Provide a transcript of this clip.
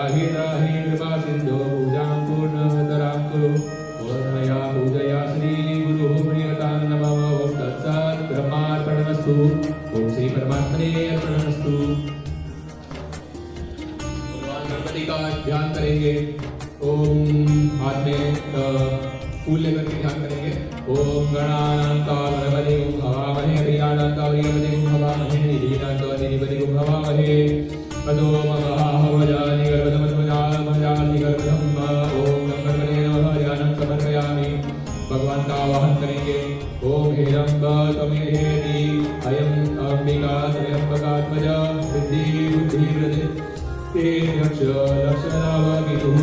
राहि राहि कृपा सिंधो पूजां पूर्णतरां कुरु पूर्णया पूजया श्री गुरुः प्रियतां नमः ओम तत्सत् ब्रह्मार्पणमस्तु ओम श्री परमात्मने अर्पणमस्तु। भगवान गणपति का ध्यान करेंगे। ओम हाथ में फूल लेकर के ध्यान करेंगे। ओम गणानां गणपति ओम हवामहे प्रियाणां प्रियपति ओम हवामहे निधीनां निधिपति ओम हवामहे पदो महाहवजानि गर्भधमध्वजामजाति गर्भधम ओम गणपते नमः ध्यानं समर्पयामि। भगवान का आवाहन करेंगे। ओम हेरंब त्वमेधेति अयं अंबिका त्र्यंबकात्मजा सिद्धि बुद्धि प्रदे ते रक्ष लक्षणावगितुः